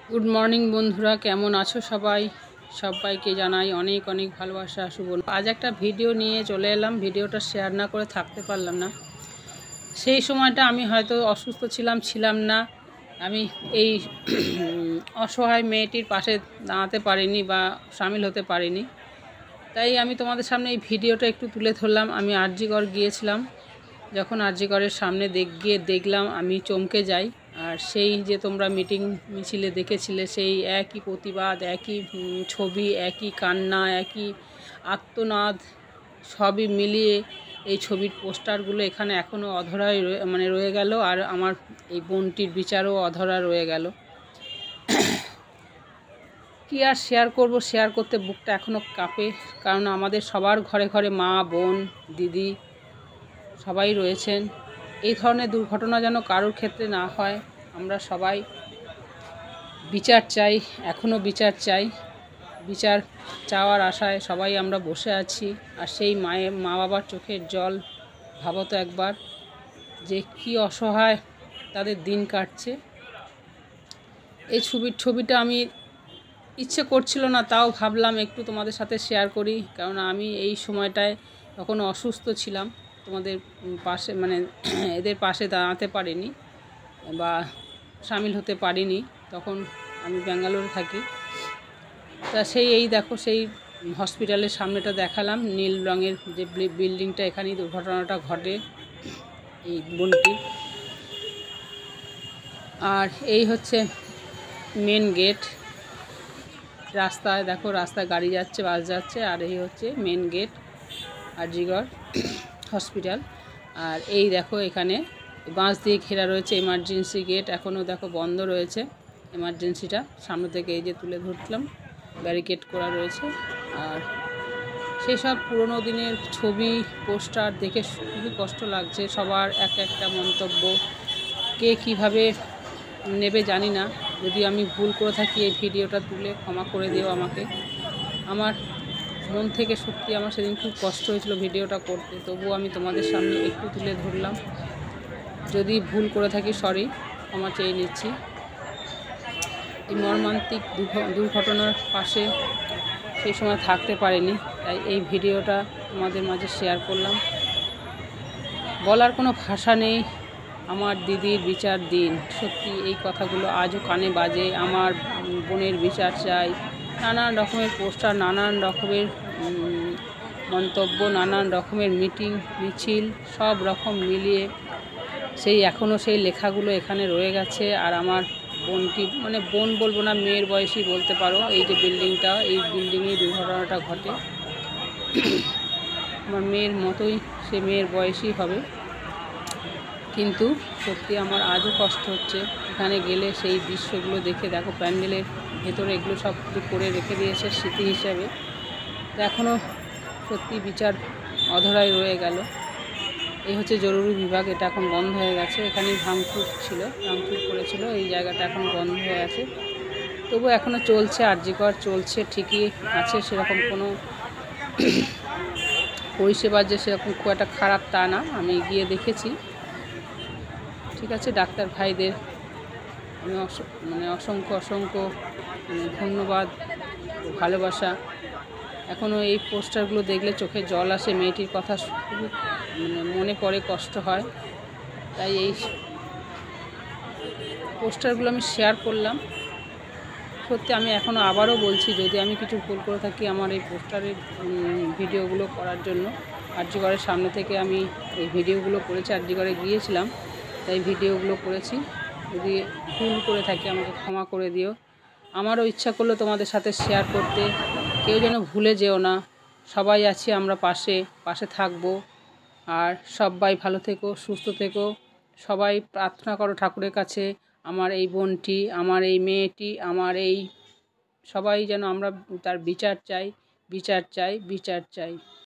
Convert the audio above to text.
Good morning বন্ধুরা, কেমন আছো সবাই? সবাইকে জানাই অনেক অনেক ভালোবাসা, শুভ। আজ একটা ভিডিও নিয়ে চলে এলাম। ভিডিওটা শেয়ার না করে থাকতে পারলাম না। সেই সময়টা আমি হয়তো অসুস্থ ছিলাম না। আমি এই অসহায় মেয়েটির পাশে দাঁড়াতে পারিনি বা সামিল হতে পারিনি। তাই আমি তোমাদের সামনে এই ভিডিওটা একটু তুলে ধরলাম। আমি আরজিকর গিয়েছিলাম। যখন আরজিকরের সামনে গিয়ে দেখলাম, আমি চমকে যাই। আর সেই যে তোমরা মিটিং মিছিলে দেখেছিলে, সেই একই প্রতিবাদ, একই ছবি, একই কান্না, একই আর্তনাদ, সবই মিলিয়ে এই ছবির পোস্টারগুলো এখানে এখনও অধরাই রয়ে গেল। আর আমার এই বোনটির বিচারও অধরা রয়ে গেল। কি আর শেয়ার করব, শেয়ার করতে বুকটা এখনও কাঁপে। কারণ আমাদের সবার ঘরে ঘরে মা, বোন, দিদি সবাই রয়েছেন। এই ধরনের দুর্ঘটনা যেন কারোর ক্ষেত্রে না হয়। আমরা সবাই বিচার চাই, এখনও বিচার চাই। বিচার চাওয়ার আশায় সবাই আমরা বসে আছি। আর সেই মা বাবার চোখের জল ভাবো তো একবার, যে কি অসহায় তাদের দিন কাটছে। এই ছবিটা আমি ইচ্ছে করছিল না, তাও ভাবলাম একটু তোমাদের সাথে শেয়ার করি। কারণ আমি এই সময়টায় তখন অসুস্থ ছিলাম, তোমাদের পাশে এদের পাশে দাঁড়াতে পারিনি বা সামিল হতে পারিনি। তখন আমি ব্যাঙ্গালোরে থাকি। তা এই দেখো, সেই হসপিটালের সামনেটা দেখালাম, নীল রঙের যে বিল্ডিংটা, এখানেই দুর্ঘটনাটা ঘটে এই বোনটি। আর এই হচ্ছে মেন গেট। রাস্তায় দেখো, রাস্তায় গাড়ি যাচ্ছে, বাস যাচ্ছে। আর এই হচ্ছে মেন গেট আরজিকর হসপিটাল। আর এই দেখো, এখানে বাঁশ দিয়ে ঘেরা রয়েছে এমার্জেন্সি গেট। এখনও দেখো বন্ধ রয়েছে এমার্জেন্সিটা। সামনে থেকে এই যে তুলে ধরলাম, ব্যারিকেড করা রয়েছে। আর সেই সব পুরনো দিনের ছবি, পোস্টার দেখে খুবই কষ্ট লাগছে। সবার একটা মন্তব্য, কে কীভাবে নেবে জানি না। যদি আমি ভুল করে থাকি, এই ভিডিওটা তুলে ক্ষমা করে দিও আমাকে। আমার মন থেকে সত্যি আমার সেদিন খুব কষ্ট হয়েছিল ভিডিওটা করতে। তবুও আমি তোমাদের সামনে একটু তুলে ধরলাম। যদি ভুল করে থাকি, সরি, ক্ষমা চেয়ে নিচ্ছি। এই মর্মান্তিক দুর্ঘটনার পাশে সেই সময় থাকতে পারিনি, তাই এই ভিডিওটা তোমাদের মাঝে শেয়ার করলাম। বলার কোনো ভাষা নেই। আমার দিদির বিচার দিন। সত্যি এই কথাগুলো আজও কানে বাজে। আমার বোনের বিচার চাই। নানান রকমের পোস্টার, নানান রকমের মন্তব্য, নানান রকমের মিটিং মিছিল, সব রকম মিলিয়ে এখনও সেই লেখাগুলো এখানে রয়ে গেছে। আর আমার বোনটি, বোন বলবো না, মেয়ের বয়সী বলতে পারো। এই যে বিল্ডিংটা, এই বিল্ডিংয়ে দুর্ঘটনাটা ঘটে। আমার মেয়ের মতোই, সে মেয়ের বয়সী হবে। কিন্তু সত্যি আমার আজও কষ্ট হচ্ছে এখানে গেলে সেই দৃশ্যগুলো দেখে। দেখো, প্যান্ডেলের ভেতরে এগুলো সব কিছু করে রেখে দিয়েছে স্মৃতি হিসাবে। তো এখনও সত্যি বিচার অধরাই রয়ে গেল। এই হচ্ছে জরুরি বিভাগ, এটা এখন বন্ধ হয়ে গেছে। এখানেই ভাঙচুর করেছিল। এই জায়গাটা এখন বন্ধ হয়ে আছে। তবু এখনও চলছে, আরজিকর চলছে, ঠিকই আছে। সেরকম কোনো পরিষেবা যে সেরকম খুব একটা খারাপ তা না, আমি গিয়ে দেখেছি। ঠিক আছে, ডাক্তার ভাইদের আমি অসংখ্য ধন্যবাদ, ভালোবাসা। এখনও এই পোস্টারগুলো দেখলে চোখে জল আসে। মেয়েটির কথা খুবই মনে পড়ে, কষ্ট হয়। তাই এই পোস্টারগুলো আমি শেয়ার করলাম। সত্যি আমি এখনও আবারও বলছি, যদি আমি কিছু ভুল করে থাকি, আমার এই পোস্টারের ভিডিওগুলো করার জন্য আরজিকরের সামনে থেকে আমি এই ভিডিওগুলো করেছি। আরজিকরে গিয়েছিলাম, তাই ভিডিওগুলো করেছি। যদি ভুল করে থাকি আমাকে ক্ষমা করে দিও। আমারও ইচ্ছা করলো তোমাদের সাথে শেয়ার করতে। কেউ যেন ভুলে যেও না। সবাই আছি আমরা, পাশে থাকবো। আর সবাই ভালো থেকো, সুস্থ থেকো। সবাই প্রার্থনা করো ঠাকুরের কাছে, আমার এই বোনটি, আমার এই মেয়েটি, আমার এই সবাই যেন আমরা তার বিচার চাই।